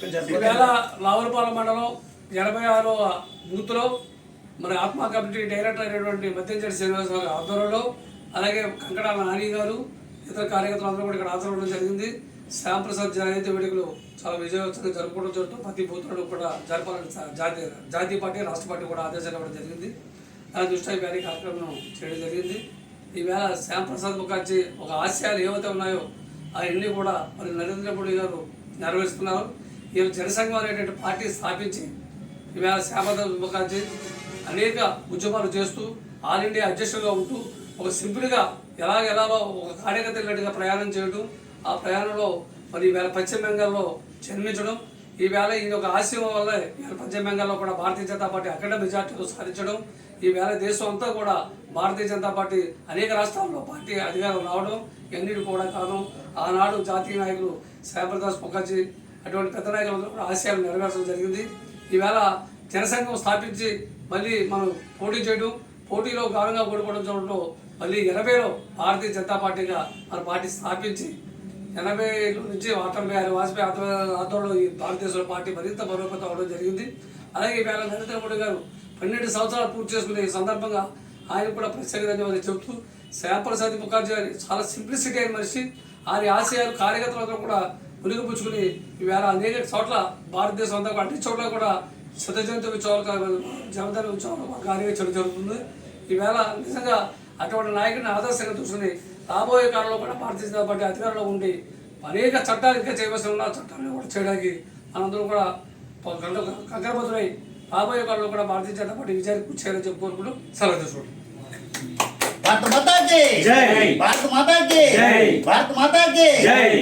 ఈవేళ రావులపాలెం మండలం 86వ బూత్లో మరి ఆత్మ కమిటీ డైరెక్టర్ అయినటువంటి మద్యంచెట్టి శ్రీనివాస గారి ఆధ్వర్యంలో అలాగే కంకడాల నాని గారు ఇతర కార్యకర్తలు అందరూ కూడా ఇక్కడ హాజరవడం జరిగింది. శ్యాంప్రసాద్ జయంతి వేడుకలు చాలా విజయవంతంగా జరుపుకోవడం జరుగుతుంది. ప్రతి బూత్లో కూడా జరపాలని జాతీయ పార్టీ రాష్ట్ర పార్టీ కూడా ఆదేశాలు ఇవ్వడం జరిగింది. దాని దృష్ట్యా ఈ కార్యక్రమం చేయడం జరిగింది. ఈవేళ శ్యాంప్రసాద్ ముఖర్జీ ఒక ఆశయాలు ఏవైతే ఉన్నాయో అవన్నీ కూడా మరి నరేంద్ర మోడీ గారు నెరవేరుస్తున్నారు. ఈ జనసంఘం అనేటువంటి పార్టీ స్థాపించి ఈవేళ శ్యాంప్రసాద్ ముఖర్జీ అనేక ఉద్యమాలు చేస్తూ ఆల్ ఇండియా అధ్యక్షులుగా ఉంటూ ఒక సింపుల్గా ఎలాగో ఒక కార్యకర్తగా ప్రయాణం చేయడం, ఆ ప్రయాణంలో మరి ఈవేళ పశ్చిమ బెంగాల్లో జన్మించడం, ఈవేళ ఈ యొక్క ఆశయం వల్ల ఈవేళ పశ్చిమ బెంగాల్లో కూడా భారతీయ జనతా పార్టీ అఖండ మెజార్టీతో సాధించడం, ఈవేళ దేశం అంతా కూడా భారతీయ జనతా పార్టీ అనేక రాష్ట్రాల్లో పార్టీ అధికారం రావడం ఇవన్నిటి కూడా కారణం ఆనాడు జాతీయ నాయకులు శ్యాంప్రసాద్ ముఖర్జీ అటువంటి పెద్ద నాయకులందరూ కూడా ఆశయాలు నెరవేర్చడం జరిగింది. ఈవేళ జనసంఘం స్థాపించి మళ్ళీ మనం పోటీ చేయడం, పోటీలో ఘనంగా ఓడిపోవడం చూడటంలో మళ్ళీ 80లో భారతీయ జనతా పార్టీగా మన పార్టీ స్థాపించి 80 నుంచి అటల్ బిహారీ వాజ్పేయి ఆధ్వర్యంలో ఈ భారతదేశంలో పార్టీ మరింత బలోపేతం అవ్వడం జరిగింది. అలాగే ఈవేళ నరేంద్ర మోడీ గారు 12 సంవత్సరాలు పూర్తి చేసుకునే ఈ సందర్భంగా ఆయన కూడా ప్రత్యేక ధన్యవాదాలు చెబుతూ శ్యాంప్రసాద్ ముఖర్జీ గారి చాలా సింప్లిసిటీ అయిన మనిషి, ఆయన ఆశయాలు కార్యకర్తలతో కూడా మునిగిపుచ్చుకుని ఈవేళ అనేక చోట్ల భారతదేశం అంతా అన్ని చోట్ల కూడా శతజయంతి ఉత్సవాలు జనధన ఉత్సవాలు కార్యక్రమం జరుగుతుంది. ఈవేళ నిజంగా అటువంటి నాయకుడిని ఆదర్శంగా చూసుకుని రాబోయే కాలంలో కూడా భారతీయ జనతా పార్టీ అధికారంలో ఉండి అనేక చట్టాలు ఇంకా చేయవలసి ఉన్న చట్టాలను కూడా చేయడానికి మనందరం కూడా కంకరబద్దులై రాబోయే కాలంలో కూడా భారతీయ జనతా పార్టీ విజయానికి కృషి చేయాలని చెప్పి కోరుకుంటూ సెలవు తీసుకుంటాం. భారత మాతాకి జై, భారత మాతాకి జై, భారత మాతాకి జై.